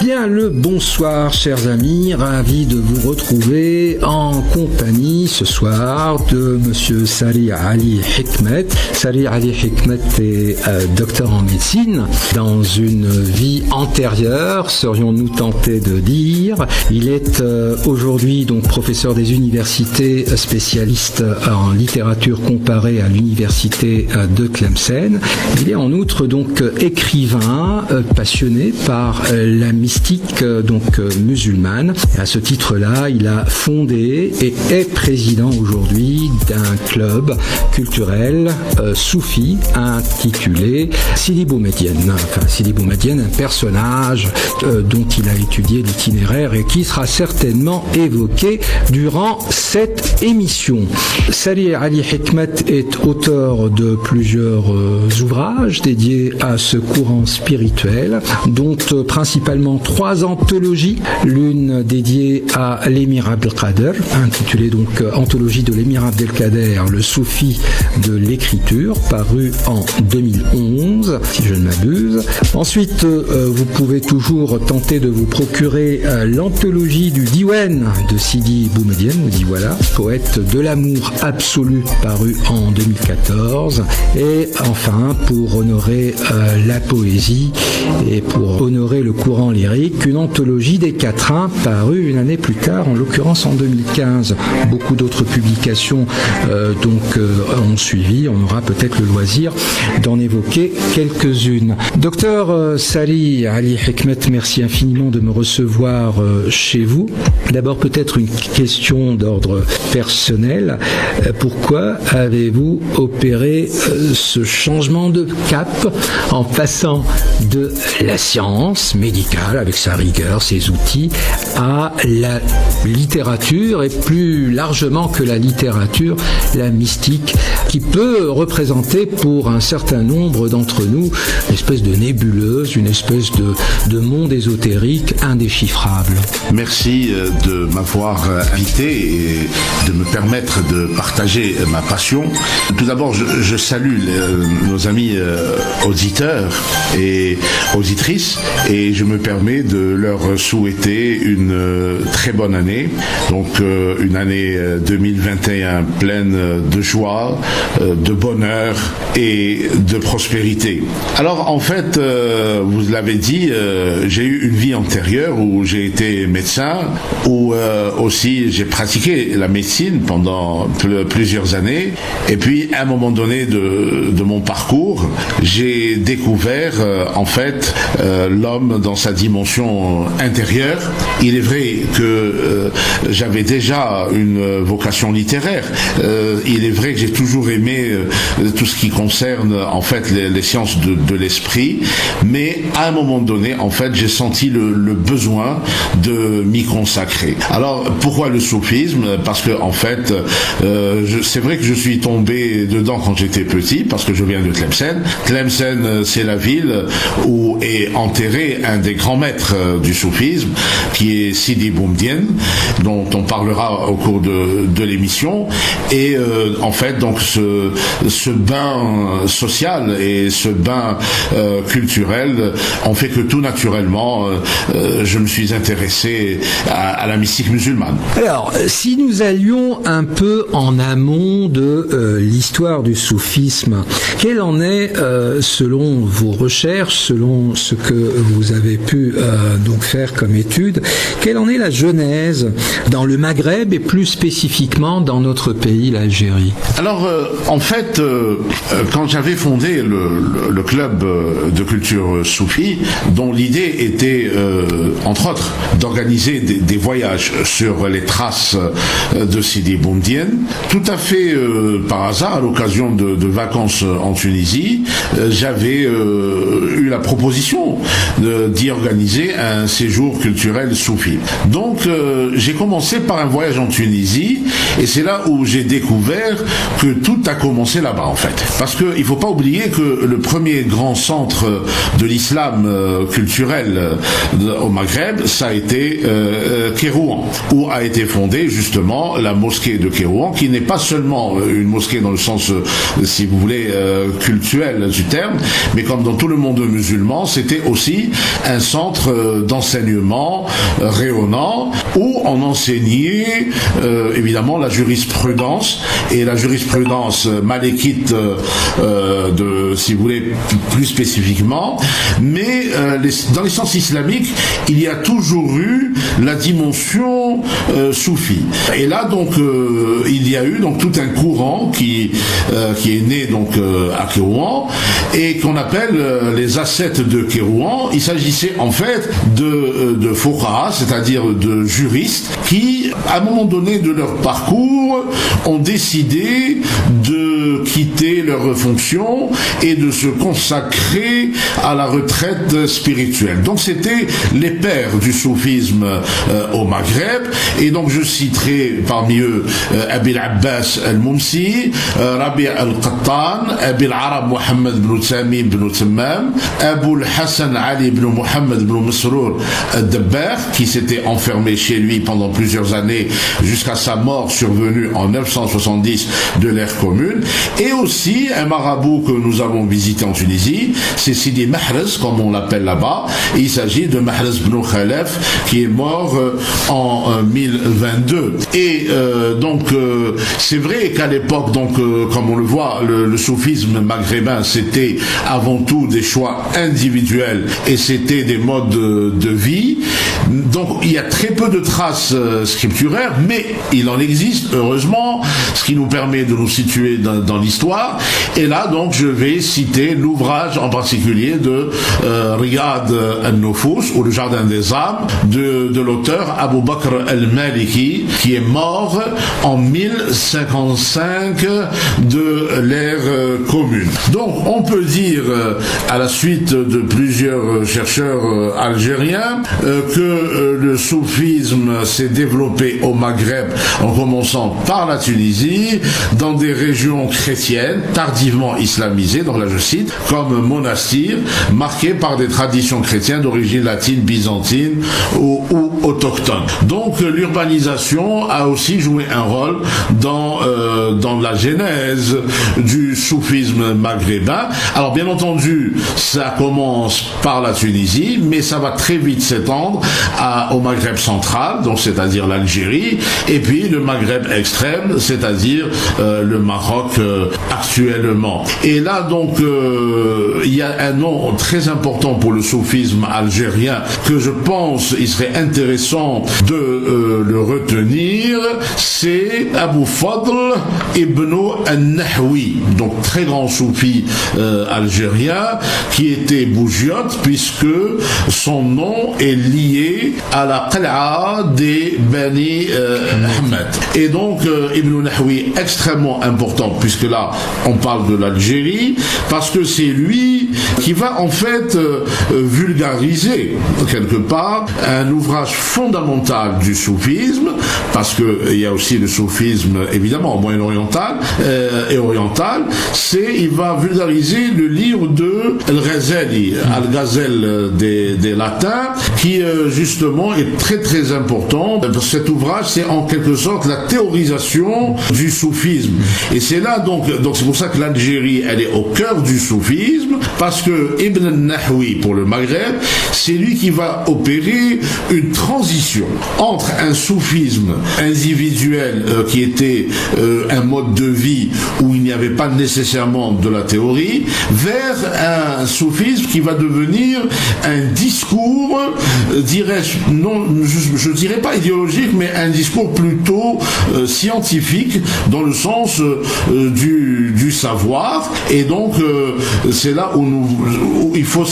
Bien le bonsoir chers amis, ravi de vous retrouver en compagnie ce soir de Monsieur Salih Ali Hikmet. Salih Ali Hikmet est docteur en médecine. Dans une vie antérieure, serions-nous tentés de dire, il est aujourd'hui donc professeur des universités, spécialiste en littérature comparée à l'université de Tlemcen. Il est en outre donc écrivain, passionné par la mystique musulmane. Et à ce titre-là, il a fondé et est président aujourd'hui d'un club culturel soufi intitulé Sidi Boumedienne. Enfin, Sidi Boumedienne, un personnage dont il a étudié l'itinéraire et qui sera certainement évoqué durant cette émission. Salih Ali Hikmet est auteur de plusieurs ouvrages dédiés à ce courant spirituel, dont principalement 3 anthologies, l'une dédiée à l'émir Abdelkader, intitulée donc Anthologie de l'émir Abdelkader, le soufi de l'écriture, paru en 2011, si je ne m'abuse. Ensuite, vous pouvez toujours tenter de vous procurer l'anthologie du Diwan de Sidi Boumedienne, nous dit voilà, poète de l'amour absolu, paru en 2014. Et enfin, pour honorer la poésie et pour honorer le courant lyrique, une anthologie des quatrains parue une année plus tard, en l'occurrence en 2015. Beaucoup d'autres publications ont suivi. On aura peut-être le loisir d'en évoquer quelques-unes. Docteur Salih Ali Hikmet, merci infiniment de me recevoir chez vous. D'abord peut-être une question d'ordre personnel. Pourquoi avez-vous opéré ce changement de cap en passant de la science médicale avec sa rigueur, ses outils, à la littérature et plus largement que la littérature, la mystique, qui peut représenter pour un certain nombre d'entre nous une espèce de nébuleuse, une espèce de monde ésotérique indéchiffrable. Merci de m'avoir invité et de me permettre de partager ma passion. Tout d'abord, je salue nos amis auditeurs et auditrices et je me permets de leur souhaiter une très bonne année, donc une année 2021 pleine de joie, de bonheur et de prospérité. Alors en fait, vous l'avez dit, j'ai eu une vie antérieure où j'ai été médecin, où aussi j'ai pratiqué la médecine pendant plusieurs années, et puis à un moment donné de mon parcours, j'ai découvert en fait l'homme dans sa dimension intérieure. Il est vrai que j'avais déjà une vocation littéraire. Il est vrai que j'ai toujours aimé tout ce qui concerne en fait les sciences de l'esprit, mais à un moment donné, en fait, j'ai senti le besoin de m'y consacrer. Alors, pourquoi le soufisme? Parce que en fait, c'est vrai que je suis tombé dedans quand j'étais petit, parce que je viens de Tlemcen. Tlemcen, c'est la ville où est enterré un des grands maîtres du soufisme, qui est Sidi Boumedienne, dont on parlera au cours de l'émission. Et en fait, donc ce bain social et ce bain culturel ont fait que tout naturellement, je me suis intéressé à la mystique musulmane. Alors, si nous allions un peu en amont de l'histoire du soufisme, quelle en est, selon vos recherches, selon ce que vous avez pu donc faire comme étude, quelle en est la genèse dans le Maghreb et plus spécifiquement dans notre pays, l'Algérie? Alors, en fait, quand j'avais fondé le club de culture soufie, dont l'idée était, entre autres, d'organiser des voyages sur les traces de Sidi Boumedienne, tout à fait par hasard, à l'occasion de vacances en Tunisie, j'avais eu la proposition d'y organiser un séjour culturel soufi. Donc, j'ai commencé par un voyage en Tunisie, et c'est là où j'ai découvert que tout a commencé là-bas, en fait. Parce qu'il ne faut pas oublier que le premier grand centre de l'islam culturel au Maghreb, ça a été Kérouan, où a été fondée justement la mosquée de Kérouan, qui n'est pas seulement une mosquée dans le sens, si vous voulez, cultuel du terme, mais comme dans tout le monde musulman, c'était aussi un centre centre d'enseignement rayonnant où on enseignait évidemment la jurisprudence et la jurisprudence malékite si vous voulez plus spécifiquement, mais dans les sciences islamiques il y a toujours eu la dimension soufie. Et là donc il y a eu donc tout un courant qui est né donc à Kérouan et qu'on appelle les ascètes de Kérouan. Il s'agissait en fait de fuqaha, c'est-à-dire de juristes qui, à un moment donné de leur parcours, ont décidé de quitter leurs fonctions et de se consacrer à la retraite spirituelle. Donc c'était les pères du soufisme au Maghreb, et donc je citerai parmi eux Abil Abbas al-Mumsi, Rabi' al-Qattan, Abil Arab Mohammed ibn Tamim ibn Tammam, Abu al-Hassan Ali ibn Mohammed ibn Masrour al-Dabbar, qui s'était enfermé chez lui pendant plusieurs années jusqu'à sa mort survenue en 970 de l'ère commune, et aussi un marabout que nous avons visité en Tunisie, c'est Sidi Mahrez, comme on l'appelle là-bas. Il s'agit de Mahrez ibn Khalaf, qui est mort en 1022. Et donc c'est vrai qu'à l'époque, donc comme on le voit, le soufisme maghrébin, c'était avant tout des choix individuels et c'était des modes de vie. Donc il y a très peu de traces scripturaires, mais il en existe heureusement, ce qui nous permet de nous situer dans l'histoire. Et là donc je vais citer l'ouvrage en particulier de Riyad al-Nufus, ou le Jardin des âmes, de l'auteur Abu Bakr al-Maliki, qui est mort en 1055 de l'ère commune. Donc on peut dire, à la suite de plusieurs chercheurs algériens, que le soufisme s'est développé au Maghreb en commençant par la Tunisie, dans des régions chrétiennes tardivement islamisées, donc là je cite, comme Monastir, marquées par des traditions chrétiennes d'origine latine, byzantine ou autochtone. Donc l'urbanisation a aussi joué un rôle dans la genèse du soufisme maghrébin. Alors bien entendu, ça commence par la Tunisie, mais ça va très vite s'étendre au Maghreb central, donc c'est-à-dire l'Algérie, et puis le Maghreb extrême, c'est-à-dire le Maroc actuellement. Et là donc il y a un nom très important pour le soufisme algérien que je pense il serait intéressant de le retenir, c'est Abu Fadl ibn al-Nahwi, donc très grand soufi algérien qui était bougiote puisque son nom est lié à la Qal'a des Bani Ahmed. Et donc Ibn Nahwi extrêmement important puisque là on parle de l'Algérie, parce que c'est lui qui va en fait vulgariser quelque part un ouvrage fondamental du soufisme, parce que il y a aussi le soufisme évidemment moyen-oriental et oriental, il va vulgariser le livre de Al-Ghazali, Al-Ghazal des latins, qui justement est très très important. Cet ouvrage, c'est en quelque sorte la théorisation du soufisme, et c'est là donc c'est pour ça que l'Algérie elle est au cœur du soufisme, parce que Ibn al-Nahwi pour le Maghreb, c'est lui qui va opérer une transition entre un soufisme individuel qui était un mode de vie où il n'y avait pas nécessairement de la théorie, vers un soufisme qui va devenir un discours, dirais-je, non, je dirais pas idéologique, mais un discours plutôt scientifique, dans le sens du savoir. Et donc c'est là où il faut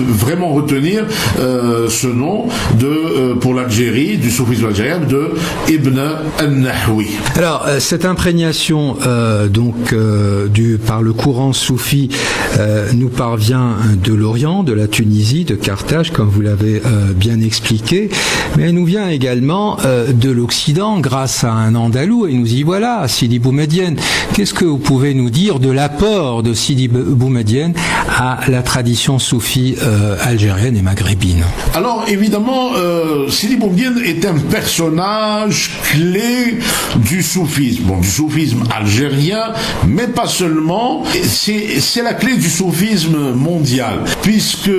vraiment retenir ce nom pour l'Algérie, du soufisme algérien, de Ibn al-Nahwi. Alors cette imprégnation par le courant soufi nous parvient de l'Orient, de la Tunisie, de Carthage, comme vous l'avez bien expliqué, mais elle nous vient également de l'Occident grâce à un Andalou, et nous y voilà, Sidi Boumedienne. Qu'est-ce que vous pouvez nous dire de l'apport de Sidi Boumedienne à la tradition soufie algérienne et maghrébine? Alors évidemment, Sidi Boumedienne est un personnage clé du soufisme, du soufisme algérien, mais pas seulement. C'est la clé du soufisme mondial, puisque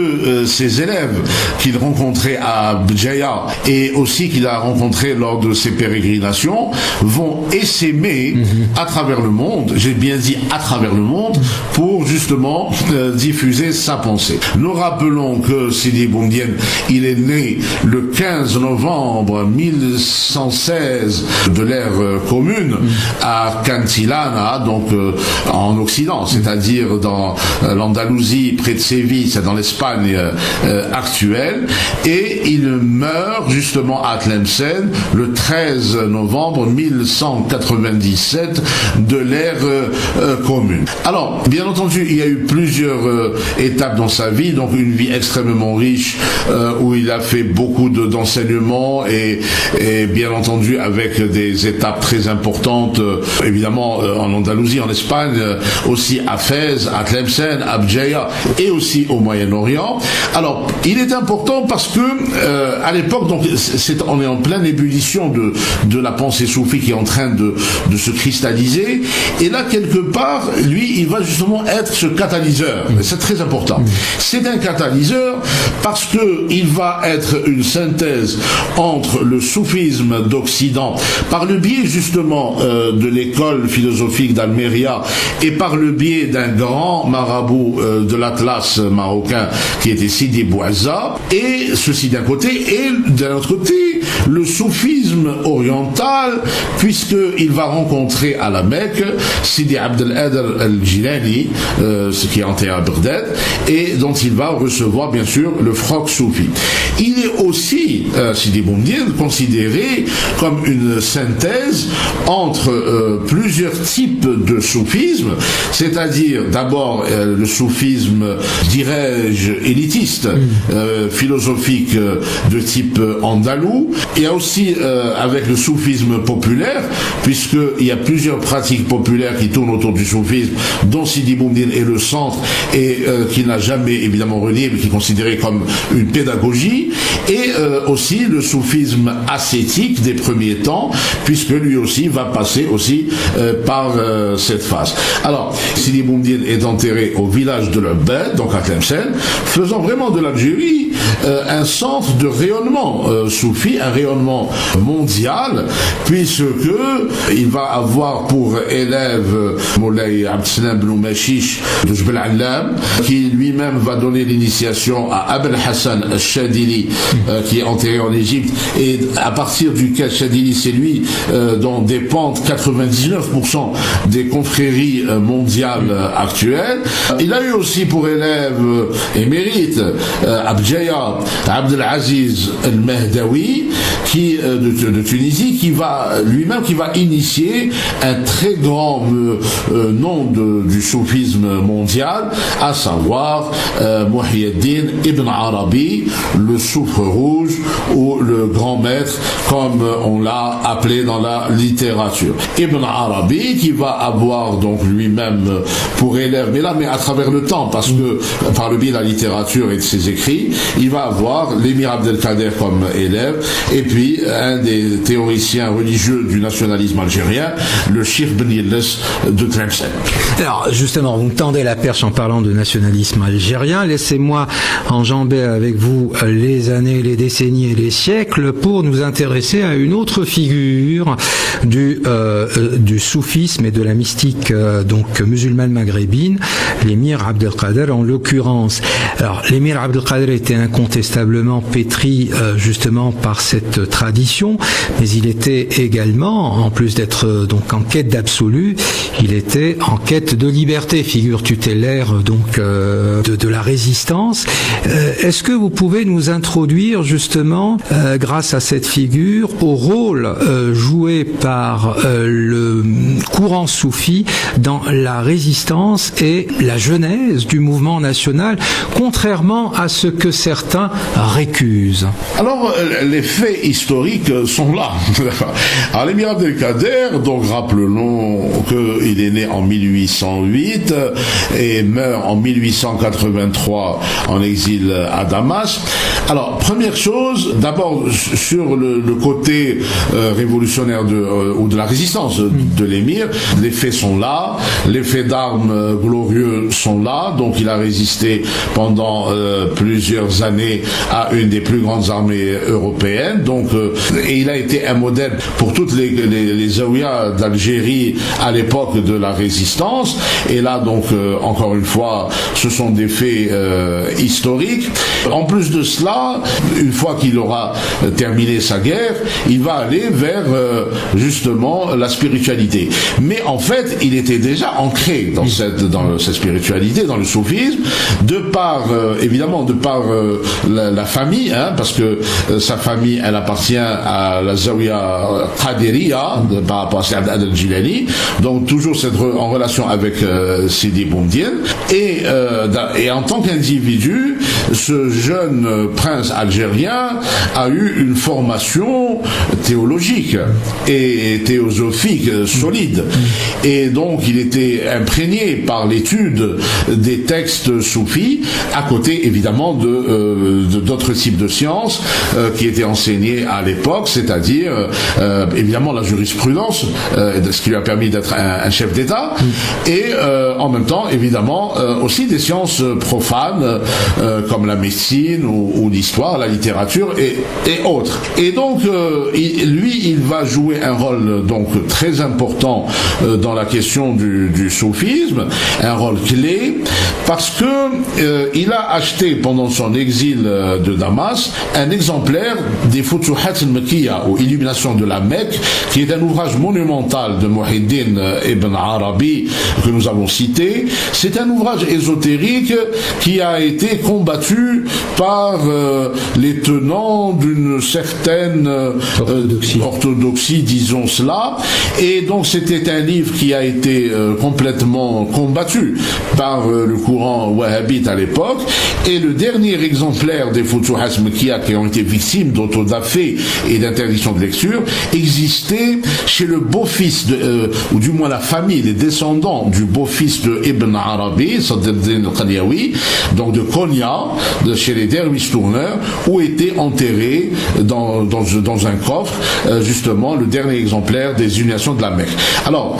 ses élèves qu'il rencontrait à Béjaïa et aussi qu'il a rencontrés lors de ses pérégrinations vont essaimer à travers le monde, j'ai bien dit à travers le monde, pour justement diffuser sa pensée. Nous rappelons que Sidi Boumedienne, il est né le 15 novembre 1116 de l'ère commune à Cantilana, donc en Occident, c'est-à-dire dans l'Andalousie, près de Séville, c'est dans l'Espagne actuelle, et il meurt justement à Tlemcen le 13 novembre 1197 de l'ère commune. Alors, bien entendu, il y a eu plusieurs étapes dans sa vie, donc une vie extrêmement riche où il a fait beaucoup d'enseignements et bien entendu avec des étapes très importantes, évidemment en Andalousie, en Espagne, aussi à Fès, à Tlemcen, à Béjaïa et aussi au Moyen-Orient. Alors, il est important parce que à l'époque, donc on est en pleine ébullition de la pensée soufie qui est en train de se cristalliser, et là quelque part, lui, il va justement être ce catalyseur. C'est très important. C'est un catalyseur parce que il va être une synthèse entre le soufisme d'Occident par le biais justement de l'école philosophique d'Almeria et par le biais d'un grand marabout de l'Atlas marocain qui était Sidi Bouazza, et ceci d'un côté, et d'un autre côté le soufisme oriental, puisqu'il va rencontrer à la Mecque Sidi Abdel-Qader al-Jilani, ce qui est enterré à Bagdad, et dont il va recevoir bien sûr le froc soufi. Il est aussi, Sidi Boumedienne, considéré comme une synthèse entre plusieurs types de soufisme, c'est-à-dire d'abord le soufisme, dirais-je, élitiste, philosophique de type andalou. Il y a aussi avec le soufisme populaire, puisqu'il y a plusieurs pratiques populaires qui tournent autour du soufisme, dont Sidi Boumedienne est le centre et qui n'a jamais évidemment relié, mais qui est considéré comme une pédagogie, et aussi le soufisme ascétique des premiers temps, puisque lui aussi va passer aussi par cette phase. Alors, Sidi Boumedienne est enterré au village de l'Abbed, donc à Tlemcen, faisant vraiment de l'Algérie un centre de rayonnement soufi, un rayonnement mondial, puisque il va avoir pour élève Moulay Abdeslam Ben Machiche de Jbel Allam, qui lui-même va donner l'initiation à Abel Hassan al-Shadili, qui est enterré en Égypte, et à partir duquel Shadili, c'est lui dont dépendent 99% des confréries mondiales actuelles. Il a eu aussi pour élève émérite Abdjaya Abdelaziz al-Mahdawi, qui de Tunisie, qui va lui-même initier un très grand nom du soufisme mondial, à savoir Muhyiddin Ibn Arabi, le soufre rouge, ou le grand maître, comme on l'a appelé dans la littérature. Ibn Arabi, qui va avoir donc lui-même pour élève, mais à travers le temps, parce que par le biais de la littérature et de ses écrits, il va avoir l'émir Abdelkader comme élève, et puis un des théoriciens religieux du nationalisme algérien, le Cheikh Ben Yilles de Tlemcen. Alors justement, vous me tendez la perche en parlant de nationalisme algérien. Laissez-moi enjamber avec vous les années, les décennies et les siècles pour nous intéresser à une autre figure du soufisme et de la mystique donc musulmane maghrébine, l'émir Abdelkader en l'occurrence. Alors l'émir Abdelkader était incontestablement pétri justement par cette tradition, mais il était également, en plus d'être donc en quête d'absolu, il était en quête de liberté, figure tutélaire donc de la résistance. Est-ce que vous pouvez nous introduire justement, grâce à cette figure, au rôle joué par le courant soufi dans la résistance et la genèse du mouvement national, contrairement à ce que certains récusent? Alors, les faits historiques sont là. Alors, l'émir Abdelkader, donc rappelons qu'il est né en 1808 et meurt en 1883 en exil à Damas. Alors, première chose, d'abord sur le côté révolutionnaire ou de la résistance de l'émir, les faits sont là, les faits d'armes glorieux sont là, donc il a résisté pendant plusieurs années à une des plus grandes armées européennes, donc et il a été un modèle pour toutes les zawiyas d'Algérie à l'époque de la résistance, et là donc encore une fois ce sont des faits historiques. En plus de cela, une fois qu'il aura terminé sa guerre, il va aller vers justement la spiritualité. Mais en fait, il était déjà ancré dans cette spiritualité, dans le soufisme, de par évidemment de par la famille, hein, parce que sa famille elle appartient à la Zawiya Qadiriya par rapport à Saad al-Jilani, donc toujours en relation avec Sidi Boumedienne, et en tant qu'individu, ce jeune prince algérien a eu une formation théologique et théosophique solide, et donc il était imprégné par l'étude des textes soufis, à côté évidemment d'autres types de sciences qui étaient enseignées à l'époque, c'est-à-dire évidemment la jurisprudence, ce qui lui a permis d'être un chef d'État, et en même temps évidemment aussi des sciences profanes comme la médecine ou l'histoire, la littérature et autres. Et donc il va jouer un rôle donc très important dans la question du soufisme, un rôle clé, parce que il a acheté pendant son exil de Damas un exemplaire des Futuhat al-Makkiya, ou Illumination de la Mecque, qui est un ouvrage monumental de Muhyiddin ibn Arabi que nous avons cité. C'est un ouvrage ésotérique qui a été combattu par les tenants d'une certaine orthodoxie, disons cela, et donc c'était un livre qui a été complètement combattu par le courant wahhabite à l'époque, et le dernier exemplaire des Futuhat Makkiya qui ont été victimes d'autodafé et d'interdiction de lecture existait chez le beau-fils ou du moins la famille, les descendants du beau-fils de Ibn Arabi, Sadruddin al-Qaniawi, donc de Konya, chez les derviches tourneurs, où était enterré dans un coffre justement le dernier exemplaire des Illuminations de la Mecque. Alors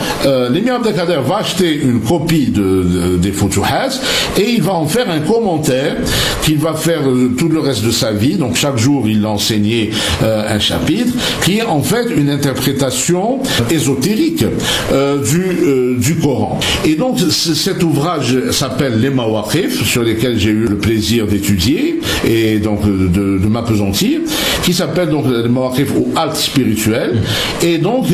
l'émir Abdelkader va acheter une copie des Futuhat et il va en faire un commentaire qu'il va faire tout le reste de sa vie. Donc chaque jour il enseignait un chapitre qui est en fait une interprétation ésotérique du Coran. Et donc cet ouvrage s'appelle Les Mawaqif, sur lesquels j'ai eu le plaisir d'étudier et donc de m'appesantir, qui s'appelle donc Les Mawaqif ou halte spirituelle, et donc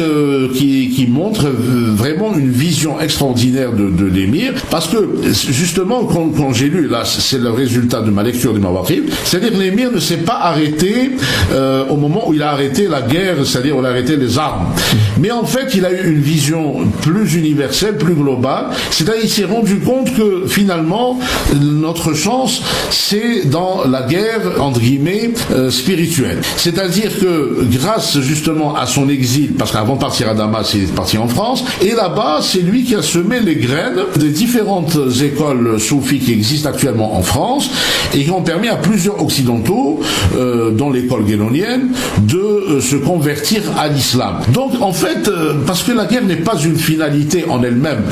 qui montre vraiment une vision extraordinaire de l'émir, parce que justement quand j'ai lu, là c'est le résultat de ma lecture des Mawaqif, c'est-à-dire que l'émir ne s'est pas arrêté au moment où il a arrêté la guerre, c'est-à-dire où il a arrêté les armes, mais en fait il a eu une vision plus universelle, plus globale, c'est-à-dire il s'est rendu compte que finalement notre chance c'est dans la guerre entre guillemets spirituelle, c'est-à-dire que grâce justement à son exil, parce qu'avant de partir à Damas il est parti en France, et là-bas c'est lui qui a semé les graines des différentes écoles soufis qui existent actuellement en France et qui ont permis à plusieurs occidentaux dont l'école guénonienne de se convertir à l'islam. Donc en fait parce que la guerre n'est pas une finalité en elle-même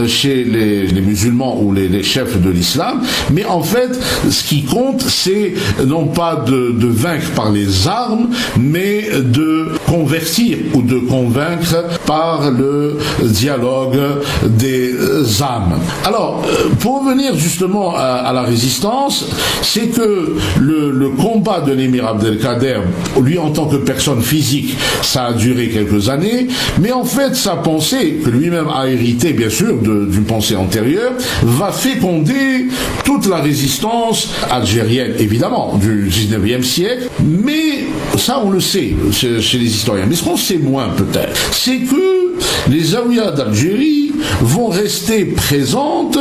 chez les musulmans ou les chefs de l'islam, mais en fait ce qui compte c'est non pas de vaincre par les armes, mais de convertir ou de convaincre par le dialogue des âmes. Alors pour revenir justement à la résistance, c'est que le combat de l'émir Abdelkader, lui en tant que personne physique, ça a duré quelques années, mais en fait sa pensée, que lui-même a hérité bien sûr d'une pensée antérieure, va féconder toute la résistance algérienne évidemment du 19e siècle, mais ça on le sait chez les historiens, mais ce qu'on sait moins peut-être, c'est que les Zawiyas d'Algérie vont rester présentes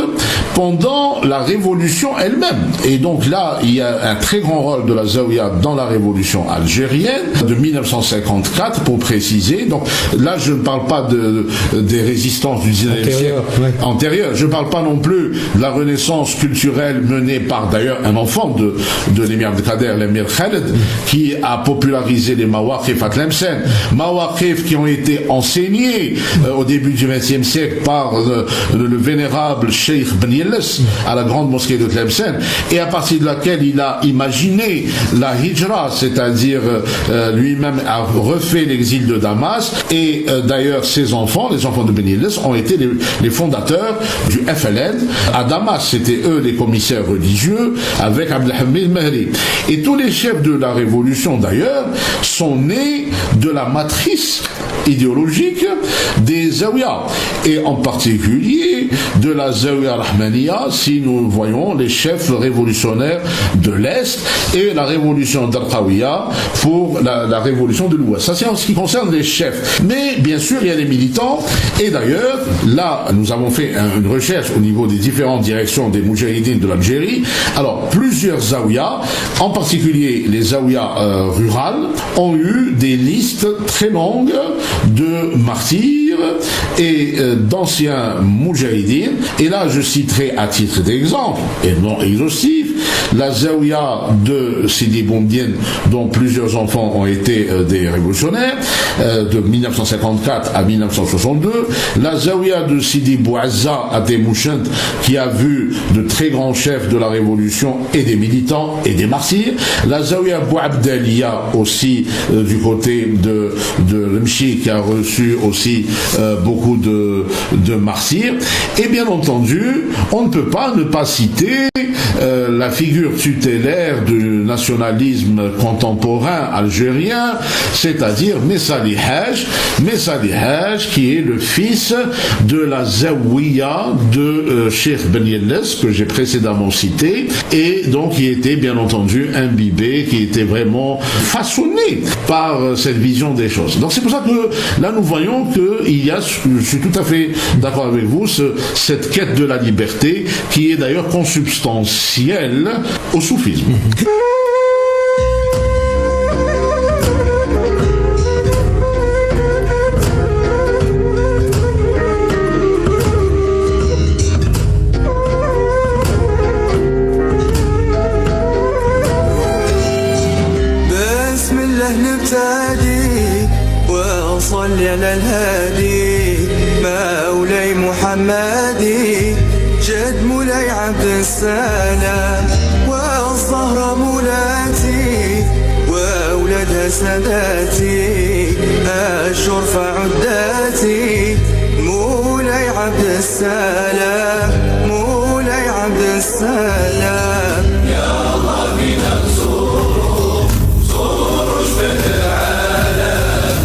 pendant la révolution elle-même. Et donc là, il y a un très grand rôle de la Zawiya dans la révolution algérienne de 1954 pour préciser. Donc là, je ne parle pas des résistances du 19e siècle antérieures. Je ne parle pas non plus de la renaissance culturelle menée par d'ailleurs un enfant de l'émir Abdelkader, l'émir Khaled, qui a popularisé les Mawaqif à Tlemcen. Mawaqif qui ont été enseignés au début du XXe siècle par le vénérable Cheikh Ben Yelles à la grande mosquée de Tlemcen, et à partir de laquelle il a imaginé la hijra, c'est-à-dire lui-même a refait l'exil de Damas, et d'ailleurs ses enfants, les enfants de Ben Yelles, ont été les fondateurs du FLN à Damas. C'était eux les commissaires religieux avec Abdelhamid Mehri. Et tous les chefs de la révolution d'ailleurs sont nés de la matrice idéologique des Zawiya, et en particulier de la Zawiya Rahmaniya, si nous voyons les chefs révolutionnaires de l'Est, et la révolution d'Al-Qawiya pour la révolution de l'Ouest. Ça c'est en ce qui concerne les chefs. Mais bien sûr il y a les militants, et d'ailleurs là nous avons fait une recherche au niveau des différentes directions des Moudjahidines de l'Algérie. Alors plusieurs Zawiya, en particulier les Zawiya rurales, ont eu des listes très longues de martyrs et d'anciens Moudjahidines. Et là je citerai à titre d'exemple, et non exhaustif, la Zawiya de Sidi Boumediene, dont plusieurs enfants ont été des révolutionnaires, de 1954 à 1962, la Zawiya de Sidi Bouazza à Temouchent, qui a vu de très grands chefs de la révolution et des militants et des martyrs, la Zawiya Bouabdaliya aussi du côté de l'Mchi, qui a reçu aussi beaucoup de martyrs, et bien entendu on ne peut pas ne pas citer la figure tutélaire du nationalisme contemporain algérien, c'est-à-dire Messali Haj, qui est le fils de la Zawiya de Cheikh Ben Yelles, que j'ai précédemment cité, et donc qui était bien entendu imbibé, qui était vraiment façonné par cette vision des choses. Donc c'est pour ça que là nous voyons qu'il y a, je suis tout à fait d'accord avec vous, cette quête de la liberté qui est d'ailleurs consubstantielle au soufisme. بسم الله نبتدي وصلي على الهادي مولاي محمدي جد مولاي عبد السلام والزهرة مولاتي وأولادها ساداتي الشرفة عداتي مولاي عبد السلام مولاي عبد السلام يا الله بنا نزور زور جبل العالم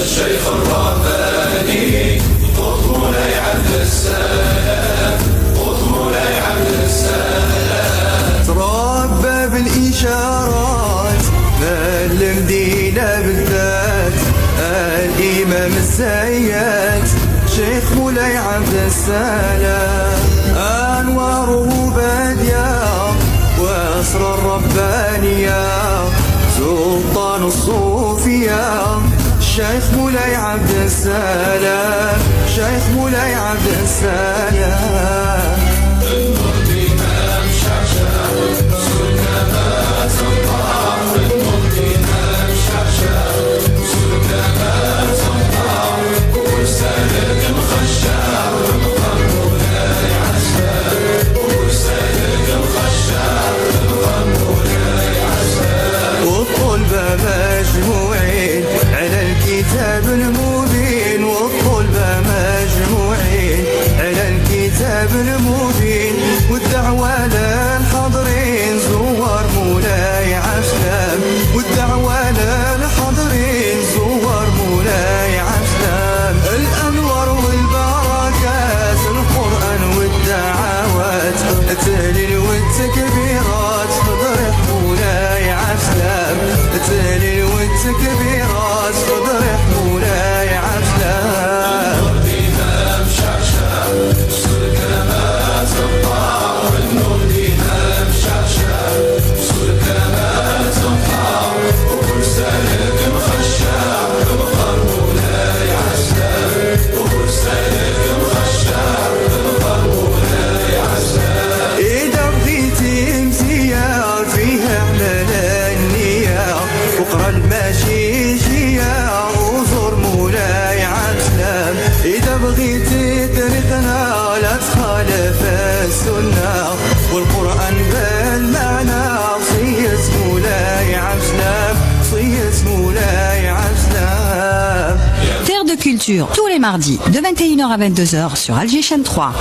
الشيخ الرباني قط مولاي عبد السلام قط مولاي عبد السلام تربى بالإشارات المدينة بالذات الإمام الزيات شيخ مولاي عبد السلام أنواره بادية وأسرار ربانية سلطان الصوفية شيخ مولاي عبد السلام شيخ مولاي عبد السلام مجموعين على الكتاب المبين والطلبة مجموعين على الكتاب خالف السنة والقرآن بالمعنى صيت مولاي عجلب صيت مولاي عجلب. Terre de culture, tous les mardis, de 21h à 22h sur Alger Chaîne 3.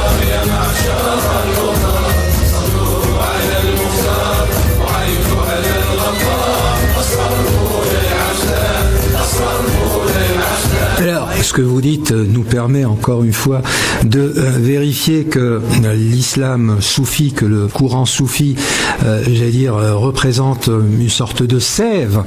Alors, ce que vous dites nous permet encore une fois de vérifier que l'islam soufi, que le courant soufi, j'allais dire, représente une sorte de sève,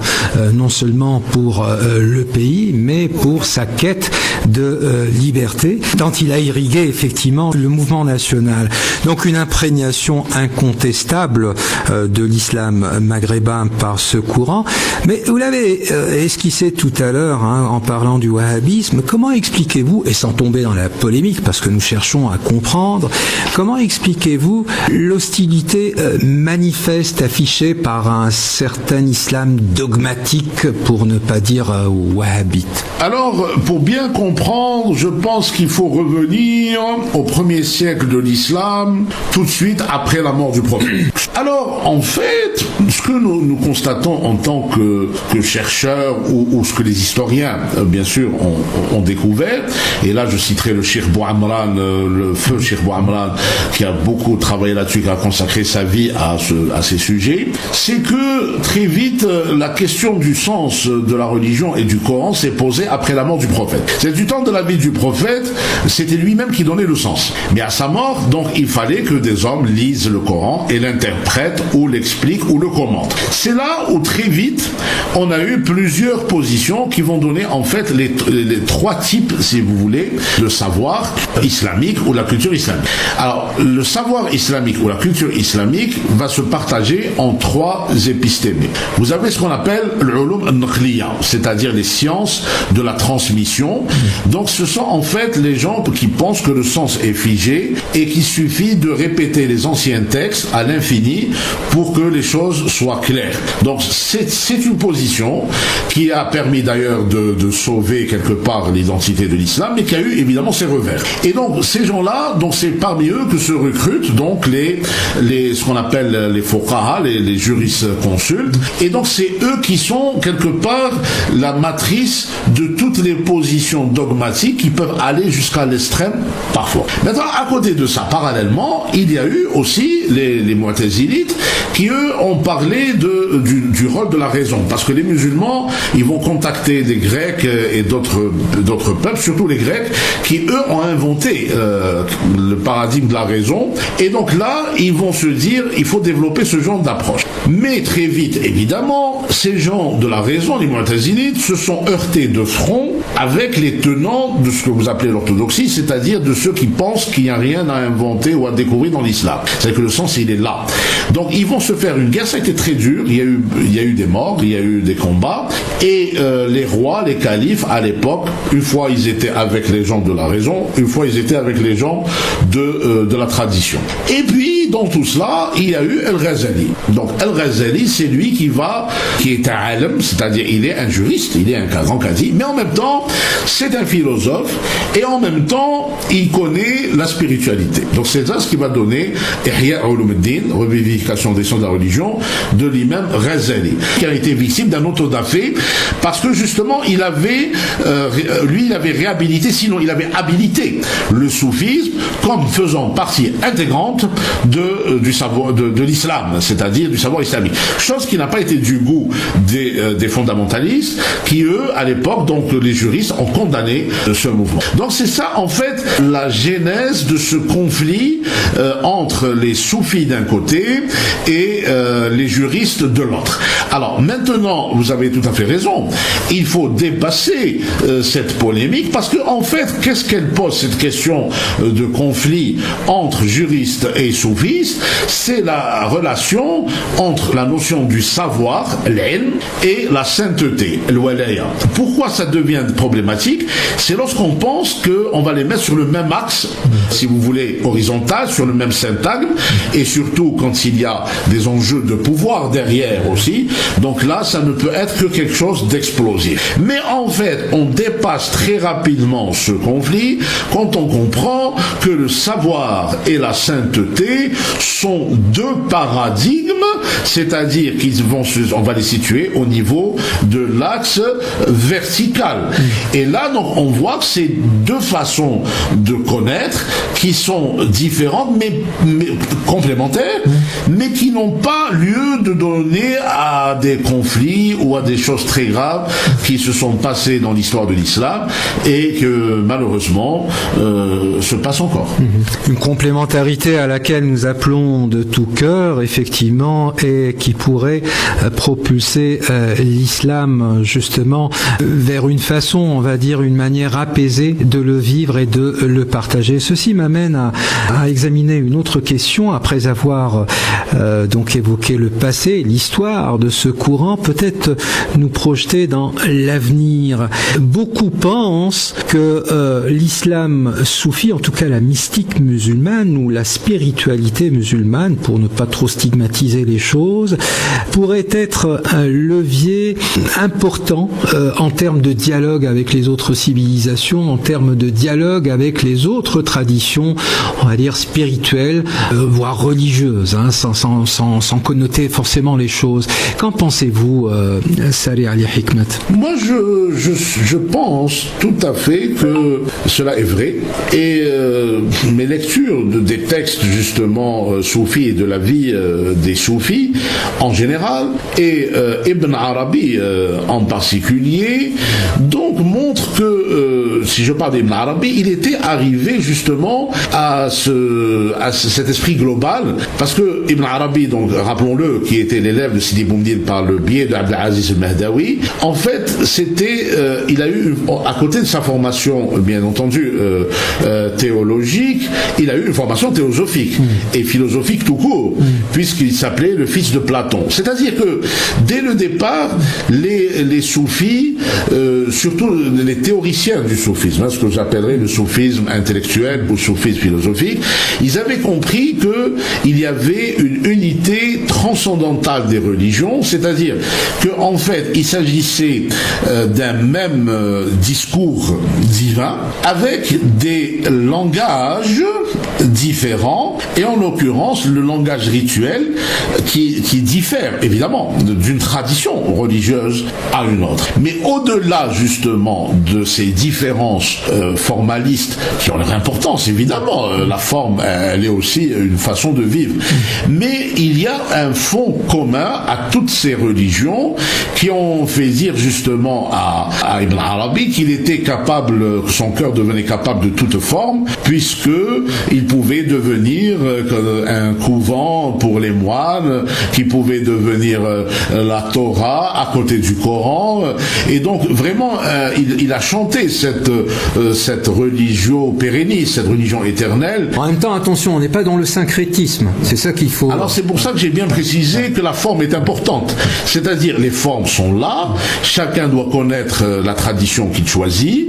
non seulement pour le pays, mais pour sa quête de liberté, tant il a irrigué effectivement le mouvement national. Donc une imprégnation incontestable de l'islam maghrébin par ce courant. Mais vous l'avez esquissé tout à l'heure en parlant du wahhabisme. Comment expliquez-vous, et sans tomber dans la polémique parce que nous cherchons à comprendre, comment expliquez-vous l'hostilité manifeste affichée par un certain islam dogmatique, pour ne pas dire wahhabite? Alors, pour bien comprendre, je pense qu'il faut revenir au premier siècle de l'islam, tout de suite après la mort du prophète. Alors, en fait, ce que nous constatons en tant que chercheurs, ou ce que les historiens, bien sûr, ont découvert, et là je citerai le Cheikh Bouamran, le feu Cheikh Bouamran, qui a beaucoup travaillé là-dessus, qui a consacré sa vie à ces sujets, c'est que très vite la question du sens de la religion et du Coran s'est posée après la mort du prophète. C'est du temps de la vie du prophète, c'était lui-même qui donnait le sens. Mais à sa mort, donc il fallait que des hommes lisent le Coran et l'interprètent ou l'expliquent ou le commentent. C'est là où très vite on a eu plusieurs positions qui vont donner en fait les trois types, si vous voulez, de savoir islamique ou la culture islamique. Alors, le savoir islamique ou la culture islamique va se partager en trois épistémés. Vous avez ce qu'on appelle l'ulum al-naqliya, c'est-à-dire les sciences de la transmission. Donc, ce sont en fait les gens qui pensent que le sens est figé et qu'il suffit de répéter les anciens textes à l'infini pour que les choses soient claires. Donc, c'est une position qui a permis d'ailleurs de sauver quelque part l'identité de l'islam, mais qui a eu évidemment ses revers. Et donc ces gens-là, donc c'est parmi eux que se recrutent donc ce qu'on appelle les fuqaha, les jurisconsultes, et donc c'est eux qui sont quelque part la matrice de toutes les positions dogmatiques qui peuvent aller jusqu'à l'extrême parfois. Maintenant, à côté de ça, parallèlement, il y a eu aussi les mu'tazilites qui eux ont parlé du rôle de la raison, parce que les musulmans, ils vont contacter des Grecs et d'autres peuples, surtout les Grecs, qui eux ont inventé le paradigme de la raison, et donc là ils vont se dire il faut développer ce genre d'approche. Mais très vite, évidemment, ces gens de la raison, les mu'tazilites, se sont heurtés de front avec les tenants de ce que vous appelez l'orthodoxie, c'est-à-dire de ceux qui pensent qu'il n'y a rien à inventer ou à découvrir dans l'islam. C'est-à-dire que le sens il est là. Donc ils vont se faire une guerre, ça a été très dur, il y a eu des morts, il y a eu des combats, et les rois, les califes à l'époque, une fois ils étaient avec les gens de la raison, une fois ils étaient avec les gens de la tradition. Et puis dans tout cela, il y a eu Al-Ghazali. Donc Al-Ghazali, c'est lui qui est un alim, c'est-à-dire il est un juriste, il est un grand qadi, mais en même temps c'est un philosophe, et en même temps il connaît la spiritualité. Donc c'est ça ce qui va donner Ihya Ulumuddin, revivification des sciences de la religion, de l'imam Ghazali, qui a été victime d'un autodafé parce que justement il avait réhabilité, sinon il avait habilité le soufisme comme faisant partie intégrante du savoir de l'islam, c'est-à-dire du savoir islamique. Chose qui n'a pas été du goût des fondamentalistes, qui eux, à l'époque, donc les juristes ont condamné ce mouvement. Donc c'est ça en fait la genèse de ce conflit entre les soufis d'un côté et les juristes de l'autre. Alors maintenant, vous avez tout à fait raison, il faut dépasser cette polémique, parce que en fait, qu'est-ce qu'elle pose, cette question de conflit entre juristes et soufis? soufistes, c'est la relation entre la notion du savoir, l'ilm, et la sainteté, al-walaya. Pourquoi ça devient problématique? C'est lorsqu'on pense qu'on va les mettre sur le même axe, si vous voulez, horizontal, sur le même syntagme, et surtout quand il y a des enjeux de pouvoir derrière aussi. Donc là, ça ne peut être que quelque chose d'explosif. Mais en fait, on dépasse très rapidement ce conflit quand on comprend que le savoir et la sainteté sont deux paradigmes, c'est-à-dire on va les situer au niveau de l'axe vertical. Et là, donc, on voit que c'est deux façons de connaître qui sont différentes, mais complémentaires, mais qui n'ont pas lieu de donner à des conflits ou à des choses très graves qui se sont passées dans l'histoire de l'islam et que malheureusement se passent encore. Une complémentarité à laquelle nous appelons de tout cœur, effectivement, et qui pourrait propulser l'islam justement vers une façon, on va dire, une manière apaisée de le vivre et de le partager. Ceci m'amène à examiner une autre question après avoir donc évoqué le passé, l'histoire de ce courant, peut-être nous projeter dans l'avenir. Beaucoup pensent que l'islam soufi, en tout cas la mystique musulmane ou la spiritualité musulmane, pour ne pas trop stigmatiser les choses, pourrait être un levier important en termes de dialogue avec les autres civilisations, en termes de dialogue avec les autres traditions, on va dire spirituelles, voire religieuses, hein, sans connoter forcément les choses. Qu'en pensez-vous, Sari Ali Hikmet? Moi, je pense tout à fait que cela est vrai. Et mes lectures des textes, justement, soufis et de la vie des soufis, en général, et Ibn Arabi en particulier, donc montrent que, si je parle d'Ibn Arabi, il était arrivé justement à cet esprit global, parce que Ibn Arabi, donc rappelons-le, qui était l'élève de Sidi Boumediene par le biais d'Abdelaziz al-Mahdawi, en fait, il a eu, à côté de sa formation, bien entendu, théologique, il a eu une formation théosophique et philosophique tout court, puisqu'il s'appelait le fils de Platon. C'est-à-dire que, dès le départ, les soufis, surtout les théoriciens du soufisme, hein, ce que j'appellerais le soufisme intellectuel ou soufisme philosophique, ils avaient compris qu'il y avait une unité transcendantale des religions, c'est-à-dire qu'en fait, il s'agissait d'un même discours divin avec des langages différents, et en l'occurrence le langage rituel qui diffère évidemment d'une tradition religieuse à une autre. Mais au-delà justement de ces différences formalistes qui ont leur importance, évidemment, la forme elle est aussi une façon de vivre, mais il y a un fond commun à toutes ces religions qui ont fait dire justement à Ibn Arabi qu'il était capable, que son cœur devenait capable de toute forme, puisque il pouvait devenir un couvent pour les moines, qui pouvait devenir la Torah à côté du Coran, et donc vraiment il a chanté cette religio pérennis, cette religion éternelle. En même temps, attention, on n'est pas dans le syncrétisme, c'est ça qu'il faut... Alors c'est pour ça que j'ai bien précisé que la forme est importante, c'est-à-dire les formes sont là, chacun doit connaître la tradition qu'il choisit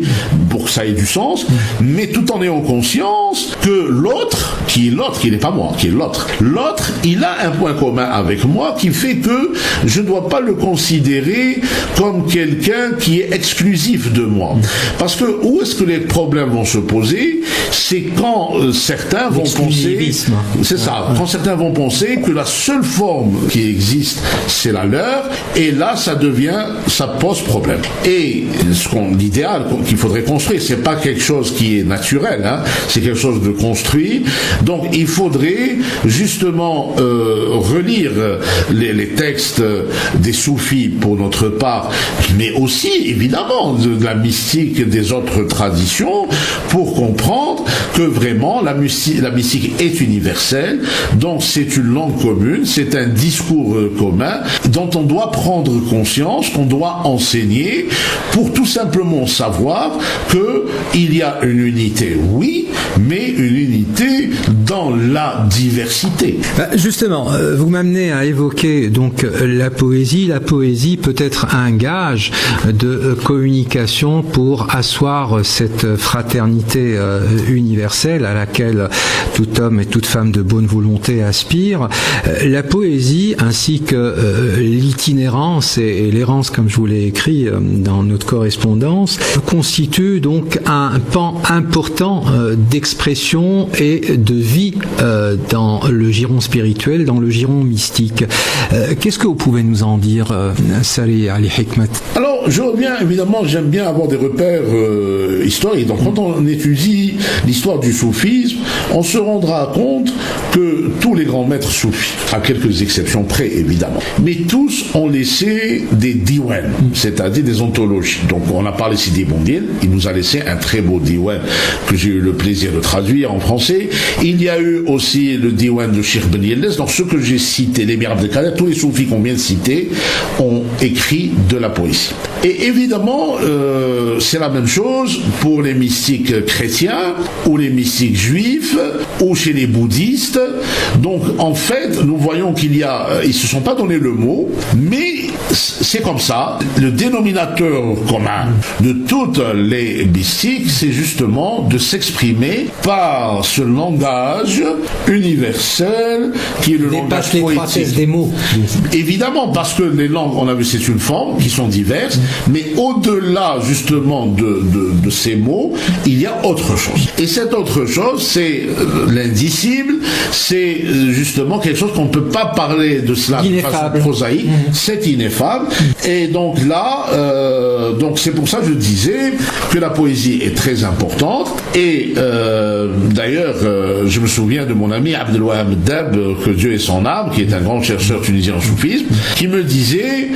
pour que ça ait du sens, mais tout en ayant conscience que l'autre, qui n'est pas moi, qui est l'autre, il a un point commun avec moi qui fait que je ne dois pas le considérer comme quelqu'un qui est exclusif de moi. Parce que où est-ce que les problèmes vont se poser? C'est quand certains vont penser, c'est ça, quand certains vont penser que la seule forme qui existe, c'est la leur, et là ça pose problème. Et l'idéal qu'il faudrait construire, c'est pas quelque chose qui est naturel, hein, c'est quelque chose de construit. Donc il faudrait justement relire les textes des soufis pour notre part, mais aussi évidemment de la mystique des autres traditions, pour comprendre que vraiment la mystique est universelle, donc c'est une langue commune, c'est un discours commun dont on doit prendre conscience, qu'on doit enseigner pour tout simplement savoir que il y a une unité, oui, mais une unité dans dans la diversité. Justement, vous m'amenez à évoquer donc la poésie. La poésie peut être un gage de communication pour asseoir cette fraternité universelle à laquelle tout homme et toute femme de bonne volonté aspire. La poésie ainsi que l'itinérance et l'errance, comme je vous l'ai écrit dans notre correspondance, constituent donc un pan important d'expression et de vie dans le giron spirituel, dans le giron mystique. Qu'est-ce que vous pouvez nous en dire, Sari Ali Hikmet? Alors, j'aime bien avoir des repères historiques. Donc, quand on étudie l'histoire du soufisme, on se rendra compte que tous les grands maîtres soufis, à quelques exceptions près évidemment, mais tous ont laissé des diwan, c'est-à-dire des ontologies. Donc, on a parlé ici des Bondiel, il nous a laissé un très beau diwan que j'ai eu le plaisir de traduire en français. Il y a eu aussi le diwan de Cheikh Ben Yelles. Donc, ceux que j'ai cités, les Mir Abdelkader, tous les soufis qu'on vient de citer, ont écrit de la poésie. Et évidemment, c'est la même chose pour les mystiques chrétiens, ou les mystiques juifs, ou chez les bouddhistes. Donc, en fait, nous voyons ils se sont pas donné le mot, mais c'est comme ça. Le dénominateur commun de toutes les mystiques, c'est justement de s'exprimer par ce langage universel qui est le langage poétique. Des mots. Évidemment, parce que les langues, on a vu, c'est une forme, qui sont diverses, mais au-delà justement de ces mots, il y a autre chose. Et cette autre chose, c'est l'indicible, c'est justement quelque chose qu'on ne peut pas parler de cela de façon prosaïque, c'est ineffable. Et donc là, donc c'est pour ça que je disais que la poésie est très importante. Et d'ailleurs, je me souviens de mon ami Abdelwahab Dab, que Dieu ait son âme, qui est un grand chercheur tunisien en soufisme, qui me disait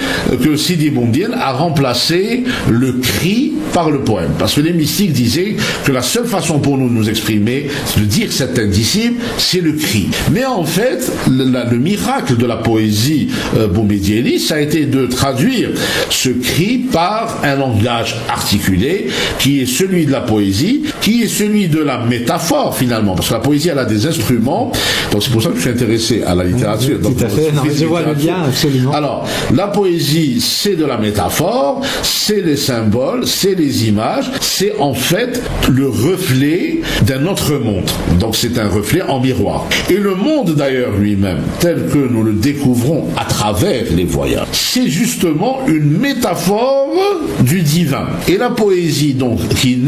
que Sidi Boumedienne a remplacé le cri par le poème. Parce que les mystiques disaient que la seule façon pour nous de nous exprimer, de dire cet indicible, c'est le cri. Mais en fait, le miracle de la poésie boumedienne, ça a été de traduire ce cri par un langage articulé, qui est celui de la poésie, qui est celui de la métaphore finalement. Parce que la poésie, elle a des instruments. Donc c'est pour ça que je suis intéressé à la littérature. Tout à fait, je vois le lien, absolument. Alors, la poésie, c'est de la métaphore, c'est les symboles, c'est les images, c'est en fait le reflet d'un autre monde. Donc c'est un reflet en miroir. Et le monde d'ailleurs lui-même, tel que nous le découvrons à travers les voyages, c'est justement une métaphore du divin. Et la poésie, donc, qui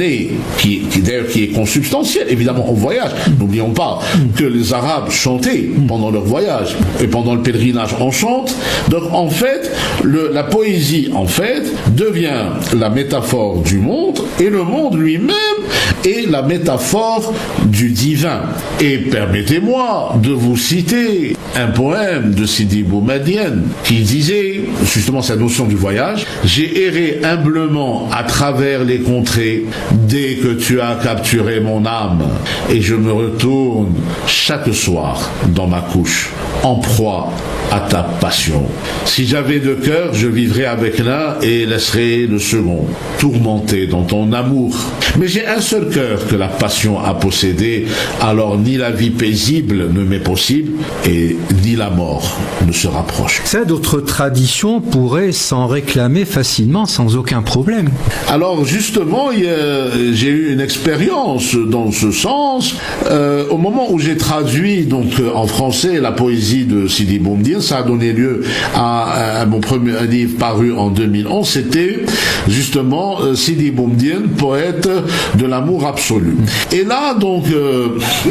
est consubstantielle, évidemment, au voyage. N'oublions pas que les Arabes chantaient pendant leur voyage. Et pendant le pèlerinage, on chante. Donc, en fait, la poésie, en fait, devient la métaphore du monde, et le monde lui-même est la métaphore du divin. Et permettez-moi de vous citer un poème de Sidi Boumedienne qui disait, justement, cette notion du voyage: j'ai erré humblement à travers les contrées dès que tu as capturé mon âme, et je me retourne chaque soir dans ma couche en proie à ta passion. Si j'avais deux cœurs, je vivrais avec l'un et laisserais le second, tourmenté dans ton amour. Mais j'ai un seul cœur que la passion a possédé, alors ni la vie paisible ne m'est possible, et ni la mort ne se rapproche. Ça, d'autres traditions pourraient s'en réclamer facilement, sans aucun problème. Alors justement, j'ai eu une expérience dans ce sens. Au moment où j'ai traduit donc en français la poésie de Sidi Boumedienne, ça a donné lieu à mon premier livre paru en 2011. C'était justement Sidi Boumedienne, poète de l'amour absolu. Et là, donc,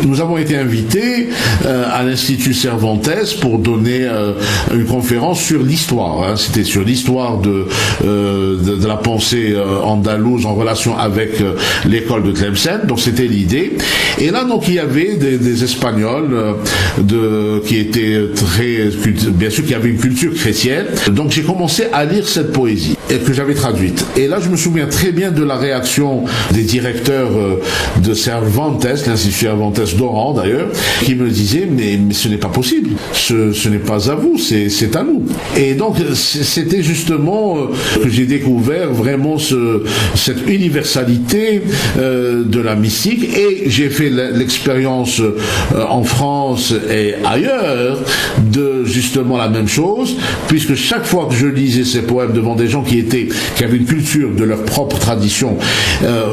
nous avons été invités à l'Institut Cervantes pour donner une conférence sur l'histoire. C'était sur l'histoire de la pensée andalouse en relation avec l'école de Tlemcen. Donc, c'était l'idée. Et là, donc, il y avait des Espagnols qui étaient très, bien sûr, qui avaient une culture chrétienne. Donc, j'ai commencé à lire cette poésie. et que j'avais traduite. Et là, je me souviens très bien de la réaction des directeurs de Cervantes, l'Institut Cervantes d'Oran d'ailleurs, qui me disaient mais ce n'est pas possible, ce n'est pas à vous, c'est à nous. Et donc c'était justement que j'ai découvert vraiment cette universalité de la mystique, et j'ai fait l'expérience en France et ailleurs de justement la même chose, puisque chaque fois que je lisais ces poèmes devant des gens qui avaient une culture de leur propre tradition,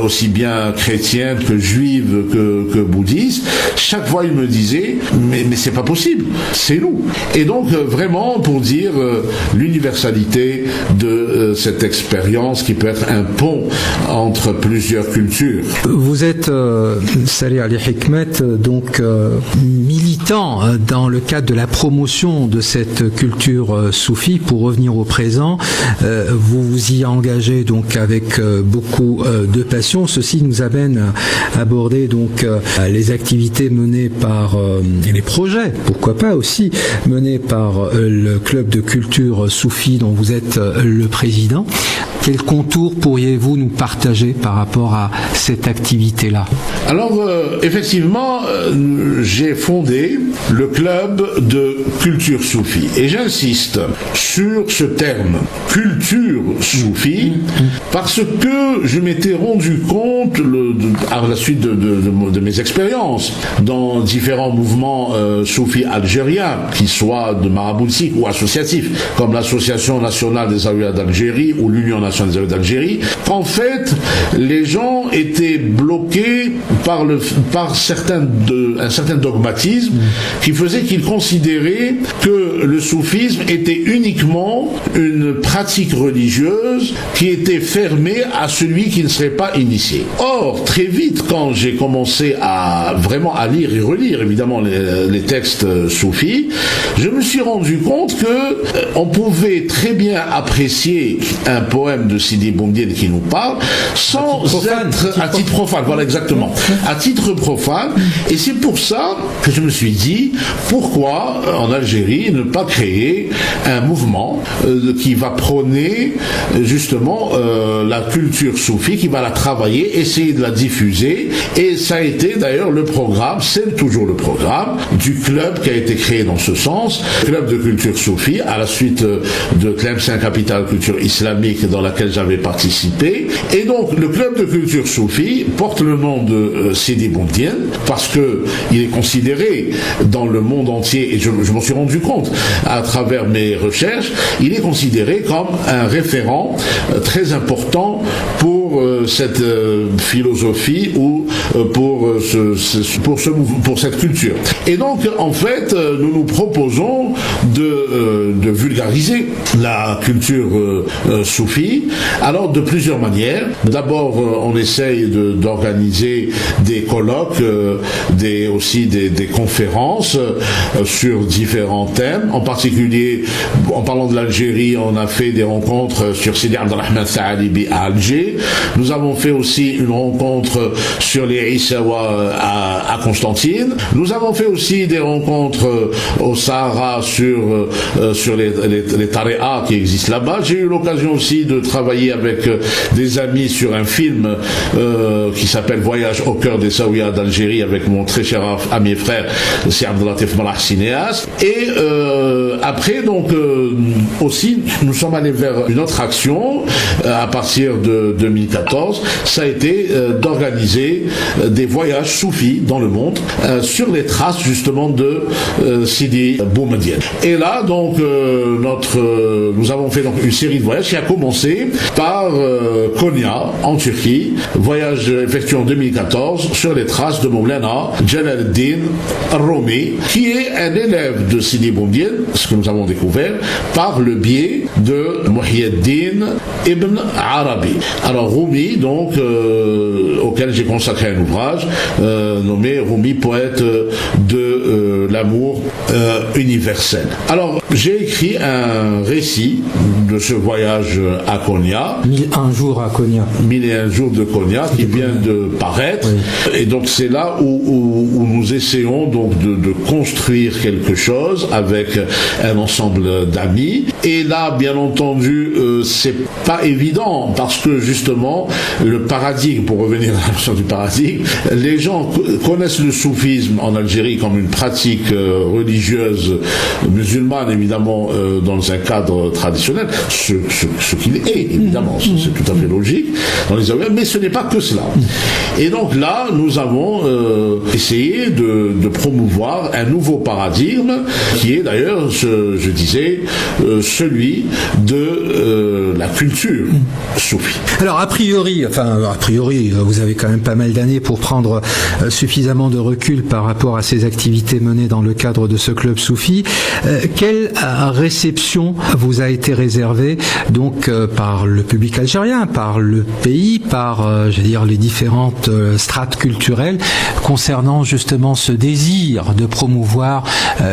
aussi bien chrétienne que juive que bouddhiste, chaque fois ils me disaient mais c'est pas possible, c'est nous. Et donc vraiment pour dire l'universalité de cette expérience qui peut être un pont entre plusieurs cultures. Vous êtes Salih Ali Hikmet, donc militant dans le cadre de la promotion de cette culture soufie. Pour revenir au présent, vous vous y engagez donc avec beaucoup de passion. Ceci nous amène à aborder donc les activités menées par et les projets, pourquoi pas aussi, menés par le club de culture soufie dont vous êtes le président. Quel contour pourriez-vous nous partager par rapport à cette activité-là? Alors, effectivement, j'ai fondé le club de culture soufie. Et j'insiste sur ce terme, culture soufie, parce que je m'étais rendu compte, à la suite de mes expériences, dans différents mouvements soufis algériens, qui soient de maraboutique ou associatifs, comme l'Association nationale des Zaouïas d'Algérie ou l'Union nationale des Zaouïas d'Algérie, qu'en fait, les gens étaient bloqués par un certain dogmatisme qui faisait qu'ils considéraient que le soufisme était uniquement une pratique religieuse qui était fermée à celui qui ne serait pas initié. Or, très vite, quand j'ai commencé à lire et relire évidemment les textes soufis, je me suis rendu compte que on pouvait très bien apprécier un poème de Sidi Boumedienne qui nous parle sans être à titre profane, voilà exactement, à titre profane. Et c'est pour ça que je me suis dit, pourquoi en Algérie ne pas créer un mouvement qui va prôner justement la culture soufie, qui va la travailler, essayer de la diffuser. Et ça a été d'ailleurs le programme, c'est toujours le programme du club qui a été créé dans ce sens, club de culture soufie, à la suite de Tlemcen Capitale Culture Islamique dans laquelle j'avais participé. Et donc le club de culture soufie porte le nom de Sidi Boumedienne parce que il est considéré dans le monde entier, et je m'en suis rendu compte à travers mes recherches, il est considéré comme un référent très important pour cette philosophie ou pour cette culture. Et donc en fait nous nous proposons de vulgariser la culture soufie, alors de plusieurs manières. D'abord on essaye d'organiser des colloques, aussi des conférences sur différents thèmes. En particulier, en parlant de l'Algérie, on a fait des rencontres sur Sidi Abdelrahman Saalibi à Alger. Nous avons fait aussi une rencontre sur les Issawa à Constantine. Nous avons fait aussi des rencontres au Sahara sur les Tariqa qui existent là-bas. J'ai eu l'occasion aussi de travailler avec des amis sur un film qui s'appelle Voyage au cœur des Zaouïas d'Algérie avec mon très cher ami et frère c'est Abdelatif Malah, cinéaste. Et après donc aussi nous sommes allés vers une autre action à partir de 2014, ça a été d'organiser des voyages soufis dans le monde sur les traces justement de Sidi Boumedienne. Et là donc nous avons fait donc une série de voyages qui a commencé par Konya en Turquie, voyage effectué en 2014 sur les traces de Mawlana Jalaluddin Rumi, qui est un élève de Sidi Boumedienne, ce que nous avons découvert par le biais de Muhyiddin Ibn Arabi. Alors Rumi, donc auquel j'ai consacré un ouvrage nommé Rumi, poète de l'amour universel. Alors j'ai écrit un récit de ce voyage à Konya. 1001 jours à Konya. 1001 jours de Konya qui vient de paraître. Oui. Et donc c'est là où nous essayons donc de construire quelque chose avec un ensemble d'amis. Et là, bien entendu, c'est pas évident parce que justement, le paradigme, pour revenir à la question du paradigme, les gens connaissent le soufisme en Algérie comme une pratique religieuse musulmane, évidemment, dans un cadre traditionnel, ce qu'il est, évidemment, c'est tout à fait logique, dans les Aouïas, mais ce n'est pas que cela. Et donc là, nous avons essayé de promouvoir un nouveau paradigme, qui est d'ailleurs, je disais, celui de la culture soufie. Alors, a priori, vous avez quand même pas mal d'années pour prendre suffisamment de recul par rapport à ces activités menées dans le cadre de ce club soufi. Quelle réception vous a été réservée donc par le public algérien, par le pays, par les différentes strates culturelles concernant justement ce désir de promouvoir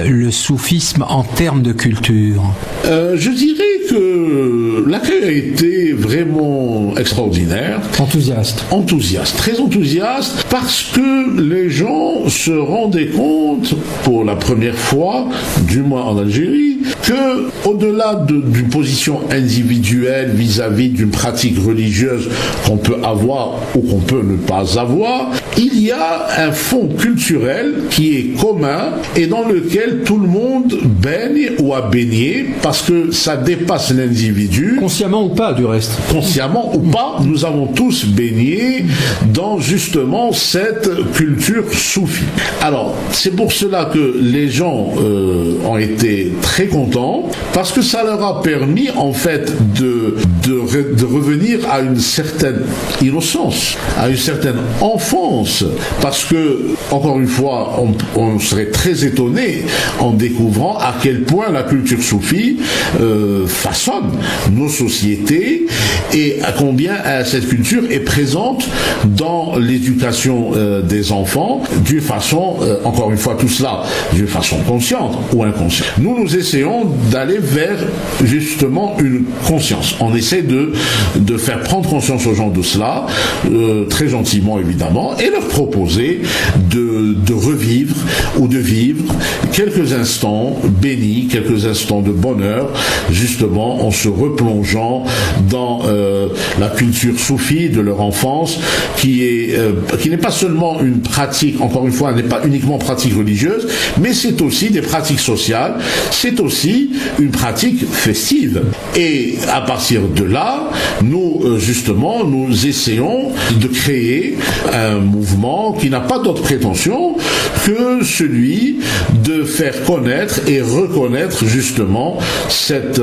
le soufisme en termes de culture? Je dirais que l'accueil a été vraiment extraordinaire. Enthousiaste, très enthousiaste, parce que les gens se rendaient compte, pour la première fois, du moins en Algérie, que au-delà d'une position individuelle vis-à-vis d'une pratique religieuse qu'on peut avoir ou qu'on peut ne pas avoir, il y a un fond culturel qui est commun et dans lequel tout le monde baigne ou a baigné, parce que ça dépasse l'individu. Consciemment ou pas, du reste. Consciemment ou pas, nous avons tous baigné dans justement cette culture soufie. Alors, c'est pour cela que les gens ont été très contents, parce que ça leur a permis en fait de revenir à une certaine innocence, à une certaine enfance, parce que, encore une fois, on serait très étonné en découvrant à quel point la culture soufie façonne nos sociétés et à combien cette culture est présente dans l'éducation des enfants d'une façon, encore une fois, tout cela d'une façon consciente ou inconsciente. Nous essayons d'aller vers justement une conscience. On essaie de faire prendre conscience aux gens de cela, très gentiment évidemment, et leur proposer de revivre ou de vivre quelques instants bénis, quelques instants de bonheur, justement en se replongeant dans la culture soufie de leur enfance, qui n'est pas seulement une pratique, encore une fois, n'est pas uniquement pratique religieuse, mais c'est aussi des pratiques sociales, c'est aussi une pratique festive. Et à partir de là, nous essayons de créer un mouvement qui n'a pas d'autre prétention que celui de faire connaître et reconnaître justement cette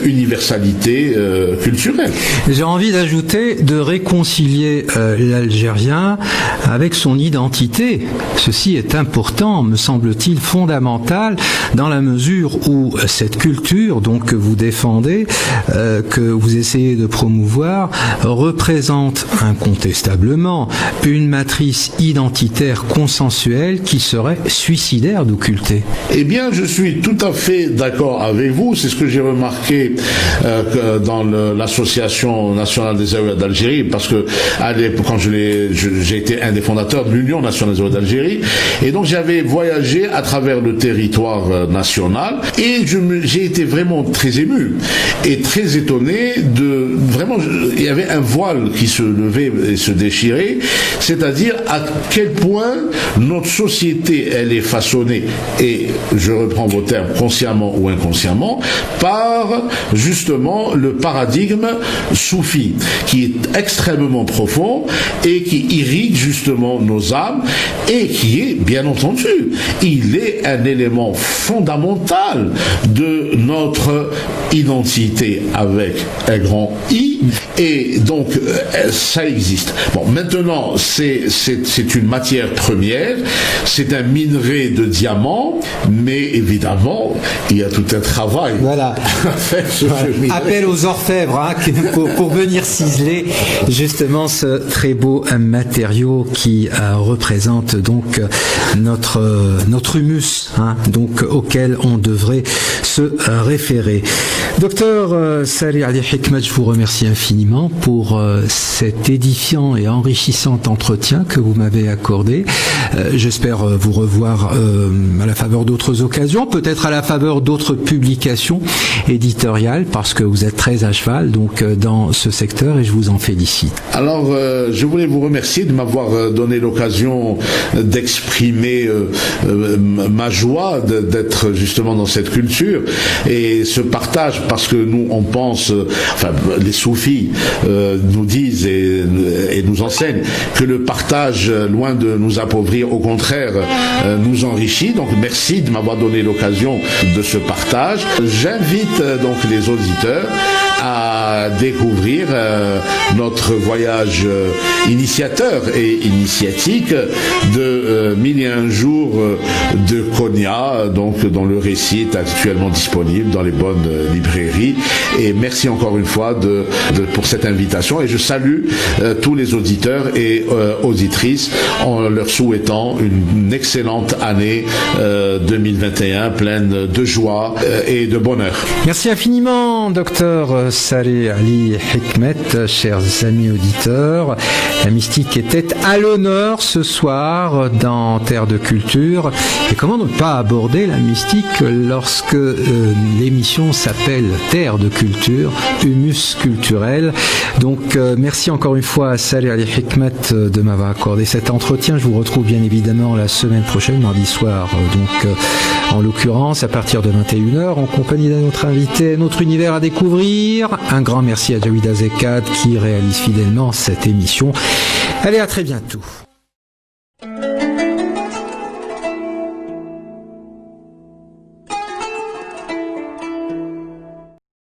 universalité culturelle. J'ai envie d'ajouter de réconcilier l'Algérien avec son identité. Ceci est important, me semble-t-il, fondamental, dans la mesure où cette culture donc que vous défendez, que vous essayez de promouvoir, représente incontestablement une matrice identitaire consensuelle qui serait suicidaire d'occulter. Eh bien, je suis tout à fait d'accord avec vous. C'est ce que j'ai remarqué dans l'Association nationale des Aouïas d'Algérie, parce que quand j'ai été un des fondateurs de l'Union nationale des Aouïas d'Algérie, et donc j'avais voyagé à travers le territoire national, et j'ai été vraiment très ému et très étonné il y avait un voile qui se levait et se déchirait, c'est-à-dire à quel point notre société, elle est façonnée, et je reprends vos termes, consciemment ou inconsciemment, par justement le paradigme soufi, qui est extrêmement profond et qui irrigue justement nos âmes, et qui est, bien entendu, il est un élément fondamental de notre identité avec un grand I, et donc ça existe. Bon, maintenant, c'est une matière première, c'est un minerai de diamant, mais évidemment, il y a tout un travail à faire sur ce minerai. Appel aux orfèvres pour venir ciseler justement ce très beau matériau qui représente donc notre humus, donc auquel on devrait se référer. Docteur Salih Ali Hikmet, je vous remercie infiniment infiniment pour cet édifiant et enrichissant entretien que vous m'avez accordé. J'espère vous revoir à la faveur d'autres occasions, peut-être à la faveur d'autres publications éditoriales, parce que vous êtes très à cheval donc dans ce secteur et je vous en félicite. Alors, je voulais vous remercier de m'avoir donné l'occasion d'exprimer ma joie d'être justement dans cette culture et ce partage, parce que nous on pense, enfin les soufis nous disent et nous enseignent que le partage, loin de nous appauvrir, au contraire nous enrichit. Donc merci de m'avoir donné l'occasion de ce partage. J'invite donc les auditeurs à découvrir notre voyage initiateur et initiatique de 1001 jours de Konya, donc dont le récit est actuellement disponible dans les bonnes librairies. Et merci encore une fois pour cette invitation. Et je salue tous les auditeurs et auditrices en leur souhaitant une excellente année 2021 pleine de joie et de bonheur. Merci infiniment, docteur Saleh Ali Hikmet, chers amis auditeurs. La mystique était à l'honneur ce soir dans Terre de Culture. Et comment ne pas aborder la mystique lorsque l'émission s'appelle Terre de Culture, humus culturel. Donc merci encore une fois à Saleh Ali Hikmet de m'avoir accordé cet entretien. Je vous retrouve bien évidemment la semaine prochaine, mardi soir, donc en l'occurrence à partir de 21h en compagnie d'un autre invité, un autre univers à découvrir. Un grand merci à Jawida Zekad qui réalise fidèlement cette émission. Allez, à très bientôt.